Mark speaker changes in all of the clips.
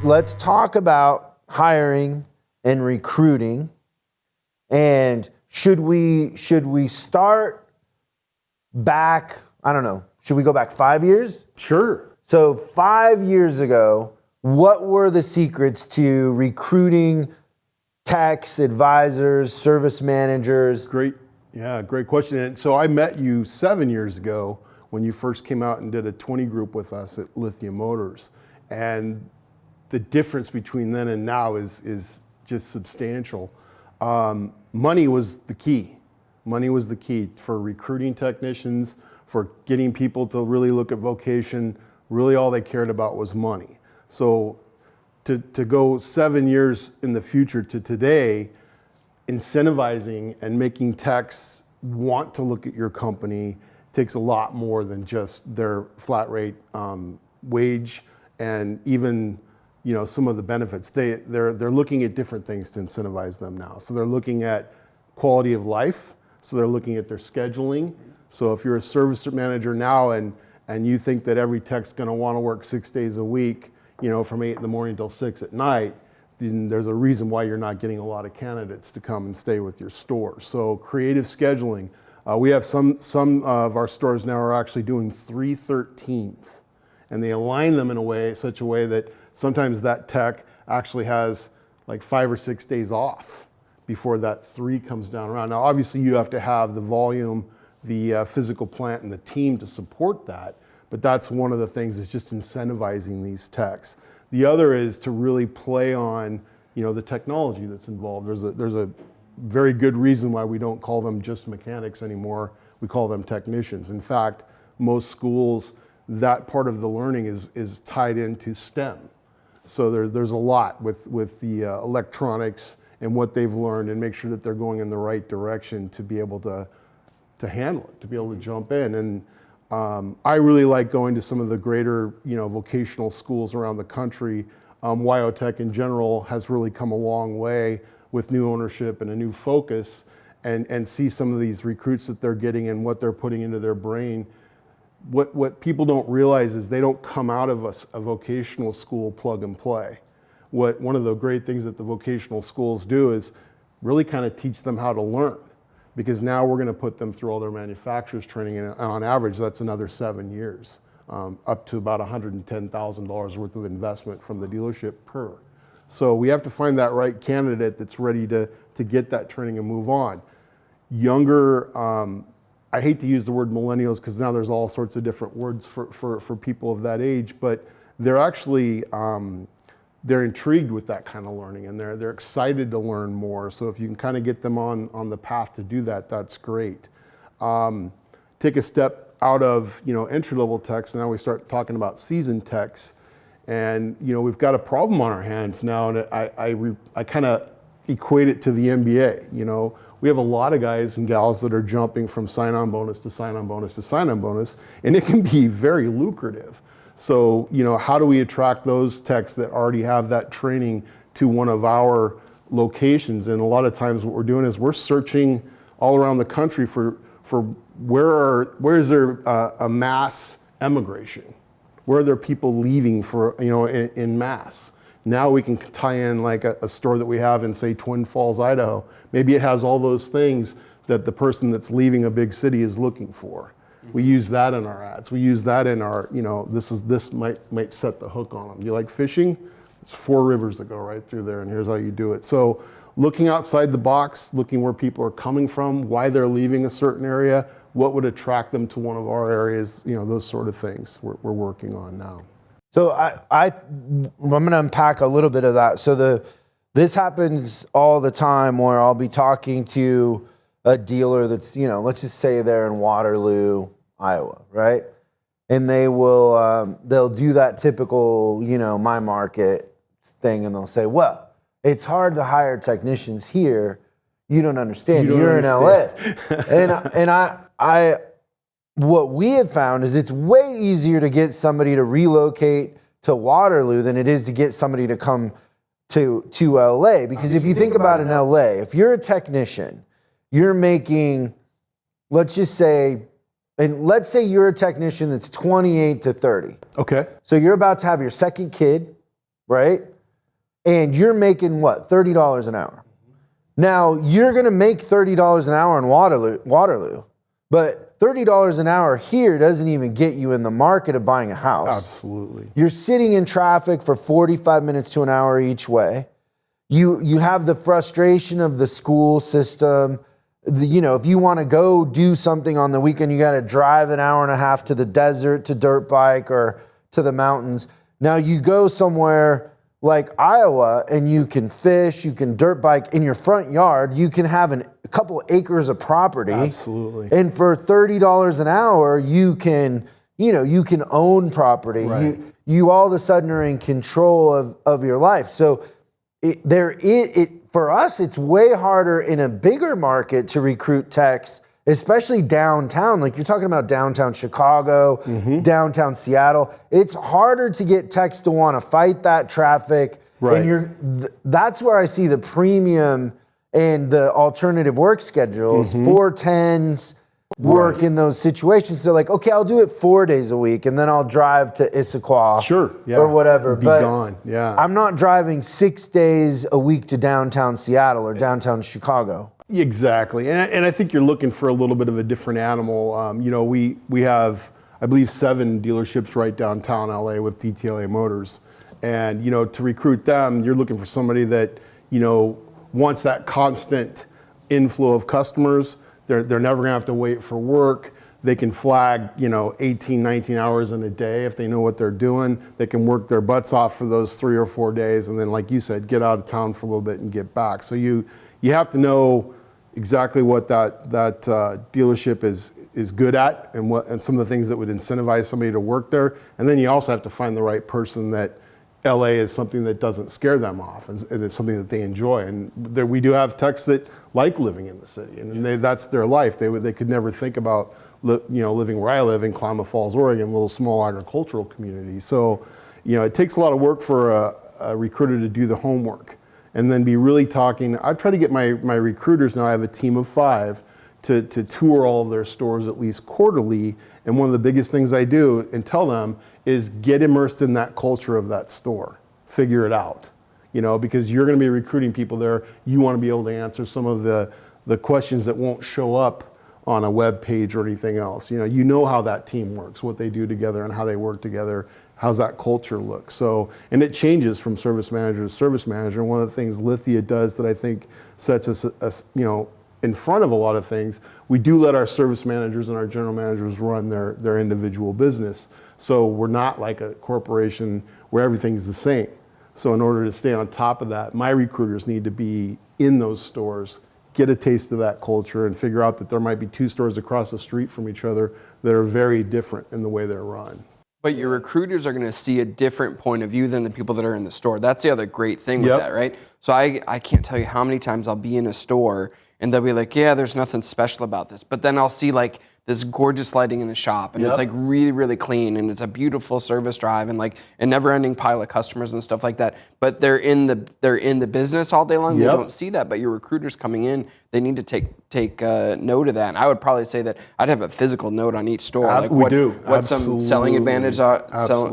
Speaker 1: Let's talk about hiring and recruiting. And should we start back, I don't know, should we go back 5 years?
Speaker 2: Sure.
Speaker 1: So 5 years ago, what were the secrets to recruiting techs, advisors, service managers?
Speaker 2: Great question. And so I met you 7 years ago when you first came out and did a 20 group with us at Lithia Motors. And the difference between then and now is just substantial. Money was the key. Money was the key for recruiting technicians, for getting people to really look at vocation. Really all they cared about was money. So to go 7 years in the future to today, incentivizing and making techs want to look at your company takes a lot more than just their flat rate wage and even some of the benefits. They're looking at different things to incentivize them now. So they're looking at quality of life. So they're looking at their scheduling. So if you're a service manager now and you think that every tech's going to want to work 6 days a week, from 8 in the morning till 6 at night, then there's a reason why you're not getting a lot of candidates to come and stay with your store. So creative scheduling. We have some of our stores now are actually doing 313s, and they align them in such a way that sometimes that tech actually has like 5 or 6 days off before that 3 comes down around. Now, obviously you have to have the volume, the physical plant and the team to support that, but that's one of the things is just incentivizing these techs. The other is to really play on, the technology that's involved. There's a very good reason why we don't call them just mechanics anymore. We call them technicians. In fact, most schools, that part of the learning is tied into STEM. So there's a lot with the electronics and what they've learned, and make sure that they're going in the right direction to be able to handle it, to be able to jump in. And I really like going to some of the greater vocational schools around the country. WyoTech in general has really come a long way with new ownership and a new focus, and see some of these recruits that they're getting and what they're putting into their brain. What people don't realize is they don't come out of a vocational school plug and play. One of the great things that the vocational schools do is really kind of teach them how to learn, because now we're going to put them through all their manufacturer's training, and on average that's another 7 years, up to about $110,000 worth of investment from the dealership per. So we have to find that right candidate that's ready to get that training and move on. Younger, I hate to use the word millennials because now there's all sorts of different words for people of that age, but they're actually, they're intrigued with that kind of learning, and they're excited to learn more. So if you can kind of get them on the path to do that, that's great. Take a step out of entry-level techs, and now we start talking about seasoned techs. And we've got a problem on our hands now, and I kind of equate it to the NBA. We have a lot of guys and gals that are jumping from sign-on bonus to sign-on bonus to sign-on bonus, and it can be very lucrative. So, how do we attract those techs that already have that training to one of our locations? And a lot of times what we're doing is we're searching all around the country for where is there a mass emigration? Where are there people leaving for, in mass? Now we can tie in like a store that we have in, say, Twin Falls, Idaho. Maybe it has all those things that the person that's leaving a big city is looking for. We use that in our ads. We use that in our, this might set the hook on them. You like fishing? It's 4 rivers that go right through there, and here's how you do it. So looking outside the box, looking where people are coming from, why they're leaving a certain area, what would attract them to one of our areas, those sort of things we're working on now.
Speaker 1: So I'm going to unpack a little bit of that. So this happens all the time where I'll be talking to a dealer that's, let's just say they're in Waterloo, Iowa, right? And they'll do that typical, my market thing, and they'll say, well, it's hard to hire technicians here. You don't understand. You're in LA. and I what we have found is it's way easier to get somebody to relocate to Waterloo than it is to get somebody to come to LA. Because if you think about it in LA, if you're a technician, you're making, let's just say and let's say you're a technician that's 28 to 30.
Speaker 2: Okay.
Speaker 1: So you're about to have your second kid, right? And you're making what, $30 an hour. Now you're gonna make $30 an hour in Waterloo, but $30 an hour here doesn't even get you in the market of buying a house.
Speaker 2: Absolutely.
Speaker 1: You're sitting in traffic for 45 minutes to an hour each way. You have the frustration of the school system. If you want to go do something on the weekend, you got to drive an hour and a half to the desert to dirt bike or to the mountains. Now you go somewhere like Iowa and you can fish, you can dirt bike in your front yard. You can have a couple acres of property.
Speaker 2: Absolutely.
Speaker 1: And for $30 an hour, you can own property.
Speaker 2: Right.
Speaker 1: You all of a sudden are in control of your life. So for us, it's way harder in a bigger market to recruit techs, especially downtown. Like you're talking about downtown Chicago, downtown Seattle. It's harder to get techs to want to fight that traffic.
Speaker 2: Right.
Speaker 1: And that's where I see the premium and the alternative work schedules, 410s, work in those situations. They're like, okay, I'll do it 4 days a week and then I'll drive to Issaquah or whatever.
Speaker 2: Be gone. Yeah.
Speaker 1: I'm not driving 6 days a week to downtown Seattle or downtown Chicago.
Speaker 2: Exactly. And I think you're looking for a little bit of a different animal. We have, I believe, 7 dealerships right downtown LA with Lithia Motors. And, to recruit them, you're looking for somebody that, wants that constant inflow of customers. They're never gonna have to wait for work. They can flag, 18, 19 hours in a day if they know what they're doing. They can work their butts off for those 3 or 4 days, and then, like you said, get out of town for a little bit and get back. So you have to know exactly what that dealership is good at, and some of the things that would incentivize somebody to work there. And then you also have to find the right person that LA is something that doesn't scare them off, and it's something that they enjoy. And we do have techs that like living in the city, and that's their life. They could never think about living where I live in Klamath Falls, Oregon, a little small agricultural community. So, it takes a lot of work for a recruiter to do the homework, and then be really talking. I've tried to get my recruiters, now I have a team of 5, to tour all of their stores at least quarterly. And one of the biggest things I do and tell them is get immersed in that culture of that store. Figure it out, because you're going to be recruiting people there. You want to be able to answer some of the questions that won't show up on a web page or anything else. You know how that team works, what they do together and how they work together. How's that culture look? So, and it changes from service manager to service manager. And one of the things Lithia does that I think sets us, in front of a lot of things, we do let our service managers and our general managers run their individual business. So we're not like a corporation where everything's the same. So in order to stay on top of that, my recruiters need to be in those stores, get a taste of that culture, and figure out that there might be 2 stores across the street from each other that are very different in the way they're run.
Speaker 3: But your recruiters are going to see a different point of view than the people that are in the store. That's the other great thing with that, right? So I can't tell you how many times I'll be in a store and they'll be like, yeah, there's nothing special about this. But then I'll see like this gorgeous lighting in the shop, and it's like really, really clean, and it's a beautiful service drive, and like a never-ending pile of customers and stuff like that. But they're in the business all day long. They don't see that. But your recruiters coming in, they need to take note of that. And I would probably say that I'd have a physical note on each store. Like what some selling advantage are.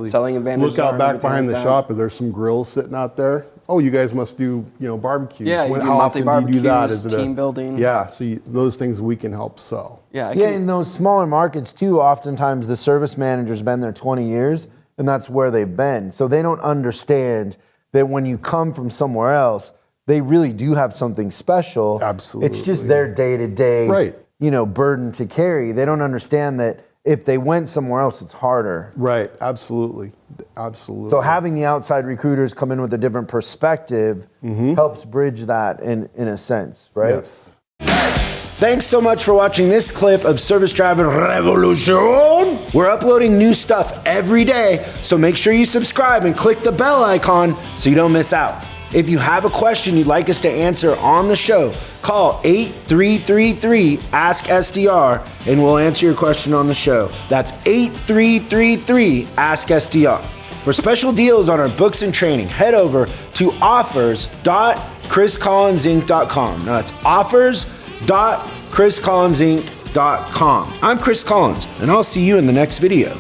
Speaker 3: Selling advantages.
Speaker 2: Look out back behind the shop. If there's some grills sitting out there, oh, you guys must do barbecues.
Speaker 3: Yeah, you do
Speaker 2: how
Speaker 3: monthly
Speaker 2: often do you do that?
Speaker 3: barbecues,
Speaker 2: Is it
Speaker 3: team building.
Speaker 2: Yeah, so those things we can help sell.
Speaker 3: Yeah,
Speaker 1: In those smaller markets too, oftentimes the service manager's been there 20 years and that's where they've been. So they don't understand that when you come from somewhere else, they really do have something special.
Speaker 2: Absolutely.
Speaker 1: It's just their day-to-day, burden to carry. They don't understand that if they went somewhere else, it's harder.
Speaker 2: Right, absolutely.
Speaker 1: So having the outside recruiters come in with a different perspective helps bridge that in a sense, right?
Speaker 2: Yes.
Speaker 1: Thanks so much for watching this clip of Service Driving Revolution. We're uploading new stuff every day, so make sure you subscribe and click the bell icon so you don't miss out. If you have a question you'd like us to answer on the show, call 8333-ASK-SDR and we'll answer your question on the show. That's 8333-ASK-SDR. For special deals on our books and training, head over to offers.chriscollinsinc.com. Now that's offers.chriscollinsinc.com. automotive.com. I'm Chris Collins, and I'll see you in the next video.